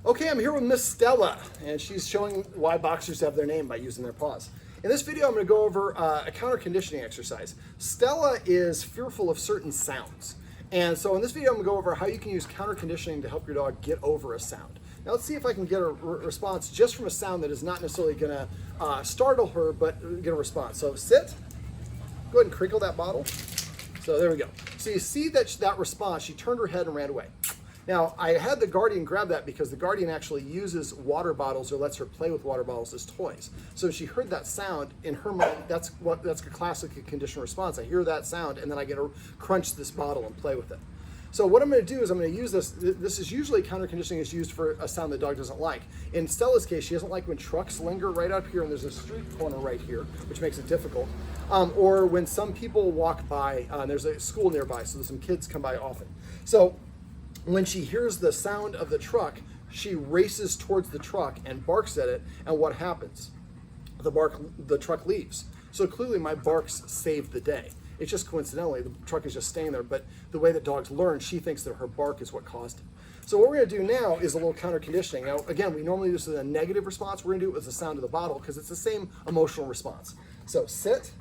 Okay, I'm here with Miss Stella, and she's showing why boxers have their name by using their paws. In this video, I'm going to go over a counter conditioning exercise. Stella is fearful of certain sounds. And so in this video, I'm going to go over how you can use counter conditioning to help your dog get over a sound. Now let's see if I can get a response just from a sound that is not necessarily going to startle her, but get a response. So sit, go ahead and crinkle that bottle. So there we go. So you see that response, she turned her head and ran away. Now, I had the Guardian grab that because the Guardian actually uses water bottles or lets her play with water bottles as toys. So she heard that sound, in her mind, that's a classic conditioned response. I hear that sound and then I get to crunch this bottle and play with it. So what I'm going to do is I'm going to use this. This is usually counter conditioning is used for a sound the dog doesn't like. In Stella's case, she doesn't like when trucks linger right up here and there's a street corner right here, which makes it difficult. Or when some people walk by, there's a school nearby, so some kids come by often. So when she hears the sound of the truck, she races towards the truck and barks at it, and what happens? The truck leaves. So clearly my barks saved the day. It's just coincidentally, the truck is just staying there, but the way that dogs learn, she thinks that her bark is what caused it. So what we're gonna do now is a little counter conditioning. Now, again, we normally do this with a negative response. We're gonna do it with the sound of the bottle because it's the same emotional response. So sit.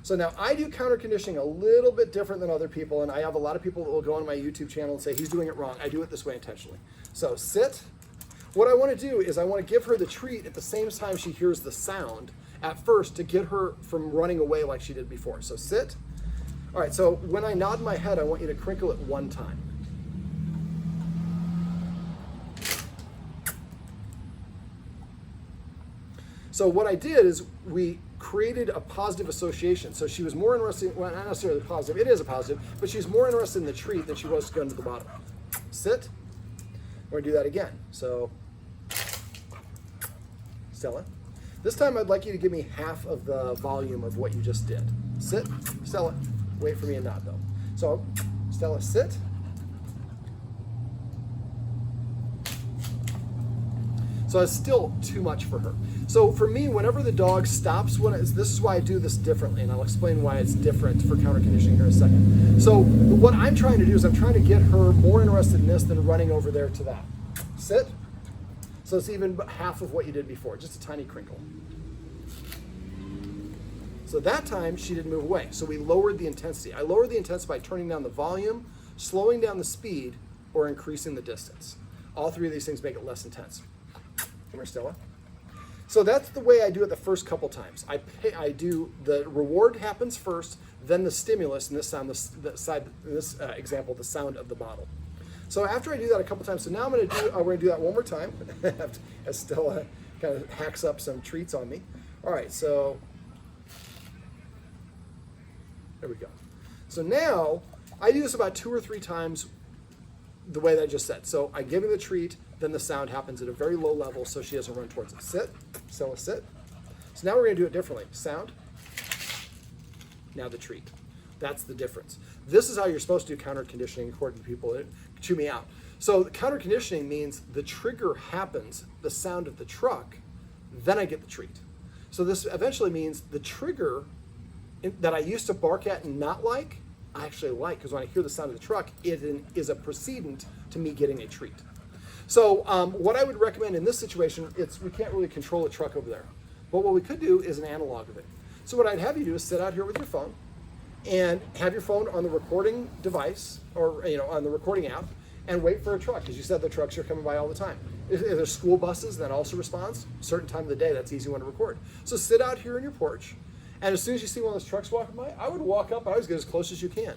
So now I do counter conditioning a little bit different than other people, and I have a lot of people that will go on my YouTube channel and say, he's doing it wrong. I do it this way intentionally. So sit. What I want to do is I want to give her the treat at the same time she hears the sound at first to get her from running away like she did before. So sit. All right, so when I nod my head, I want you to crinkle it one time. So what I did is we created a positive association. So she was more interested, well, not necessarily positive, it is a positive, but she's more interested in the treat than she was going to the bottom. Sit. We're gonna do that again. So, Stella. This time I'd like you to give me half of the volume of what you just did. Sit. Stella, wait for me and nod though. So, Stella, sit. So it's still too much for her. So for me, whenever the dog stops, this is why I do this differently, and I'll explain why it's different for counter conditioning here in a second. So what I'm trying to do is I'm trying to get her more interested in this than running over there to that. Sit. So it's even half of what you did before, just a tiny crinkle. So that time she didn't move away. So we lowered the intensity. I lowered the intensity by turning down the volume, slowing down the speed, or increasing the distance. All three of these things make it less intense. Come here, Stella. So that's the way I do it the first couple times. I do the reward happens first, then the stimulus, and this sound, in this example, the sound of the bottle. So after I do that a couple times, so now we're gonna do that one more time, as Stella kind of hacks up some treats on me. All right, so there we go. So now I do this about 2 or 3 times the way that I just said. So I give her the treat, then the sound happens at a very low level so she doesn't run towards it. Sit, Stella, sit. So now we're gonna do it differently. Sound, now the treat. That's the difference. This is how you're supposed to do counter conditioning according to people that chew me out. So the counter conditioning means the trigger happens, the sound of the truck, then I get the treat. So this eventually means the trigger that I used to bark at and not like, I actually like, because when I hear the sound of the truck, it is a precedent to me getting a treat. So what I would recommend in this situation, we can't really control a truck over there. But what we could do is an analog of it. So what I'd have you do is sit out here with your phone and have your phone on the recording device or on the recording app and wait for a truck, because you said the trucks are coming by all the time. If there's school buses, that also responds. A certain time of the day, that's an easy one to record. So sit out here on your porch, and as soon as you see one of those trucks walking by, I would walk up, I always get as close as you can.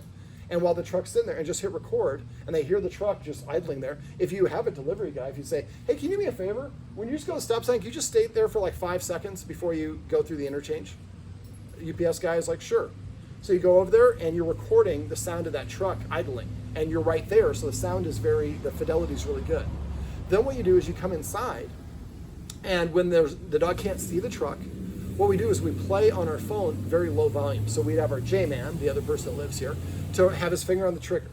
And while the truck's in there, and just hit record, and they hear the truck just idling there. If you have a delivery guy, if you say, hey, can you do me a favor? When you just go to the stop sign, can you just stay there for like 5 seconds before you go through the interchange? UPS guy is like, sure. So you go over there and you're recording the sound of that truck idling, and you're right there, so the sound is the fidelity is really good. Then what you do is you come inside, and when the dog can't see the truck, what we do is we play on our phone very low volume. So we'd have our J-man, the other person that lives here, to have his finger on the trigger.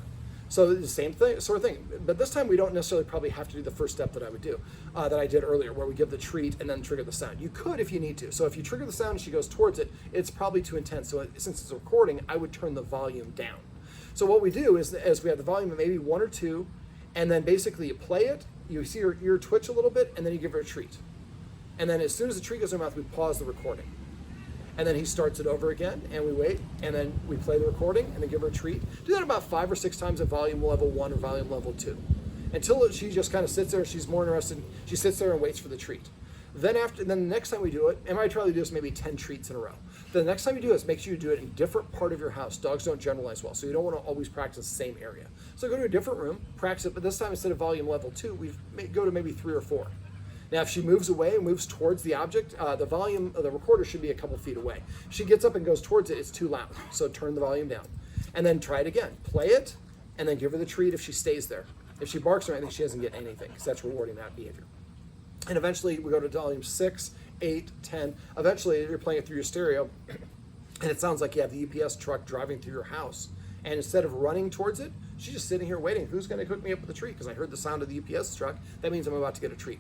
So the same thing, sort of thing. But this time we don't necessarily probably have to do the first step that I would do, that I did earlier, where we give the treat and then trigger the sound. You could if you need to. So if you trigger the sound and she goes towards it, it's probably too intense. So since it's a recording, I would turn the volume down. So what we do is we have the volume of maybe 1 or 2, And then basically you play it, you see her ear twitch a little bit, and then you give her a treat. And then as soon as the treat goes in her mouth, we pause the recording. And then he starts it over again, and we wait, and then we play the recording, and then give her a treat. Do that about 5 or 6 times at volume level 1 or volume level 2. Until she just kind of sits there, she's more interested, she sits there and waits for the treat. Then the next time we do it, and I try to do this maybe 10 treats in a row. The next time you do this, make sure you do it in a different part of your house. Dogs don't generalize well, so you don't want to always practice the same area. So go to a different room, practice it, but this time instead of volume level 2, we go to maybe 3 or 4. Now, if she moves away and moves towards the object, the volume of the recorder should be a couple feet away. If she gets up and goes towards it, it's too loud, so turn the volume down. And then try it again. Play it, and then give her the treat if she stays there. If she barks or anything, she doesn't get anything, because that's rewarding that behavior. And eventually, we go to volume 6, 8, 10. Eventually, you're playing it through your stereo, and it sounds like you have the UPS truck driving through your house. And instead of running towards it, she's just sitting here waiting. Who's going to hook me up with a treat? Because I heard the sound of the UPS truck. That means I'm about to get a treat.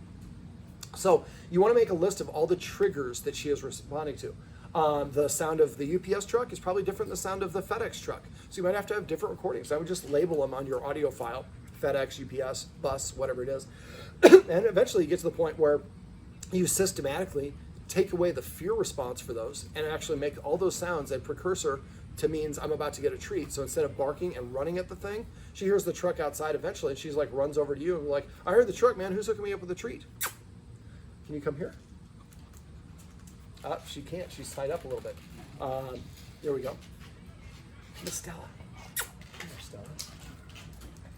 So you want to make a list of all the triggers that she is responding to. The sound of the UPS truck is probably different than the sound of the FedEx truck. So you might have to have different recordings. I would just label them on your audio file, FedEx, UPS, bus, whatever it is. And eventually you get to the point where you systematically take away the fear response for those and actually make all those sounds a precursor to means I'm about to get a treat. So instead of barking and running at the thing, she hears the truck outside eventually, and she's like runs over to you and like, I heard the truck, man, who's hooking me up with a treat? Can you come here? She can't. She's tied up a little bit. There we go. Miss Stella. Come here, Stella.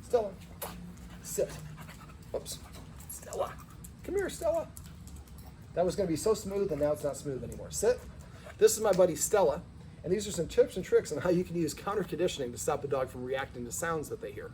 Stella. Sit. Oops. Stella. Come here, Stella. That was going to be so smooth, and now it's not smooth anymore. Sit. This is my buddy Stella, and these are some tips and tricks on how you can use counter conditioning to stop a dog from reacting to sounds that they hear.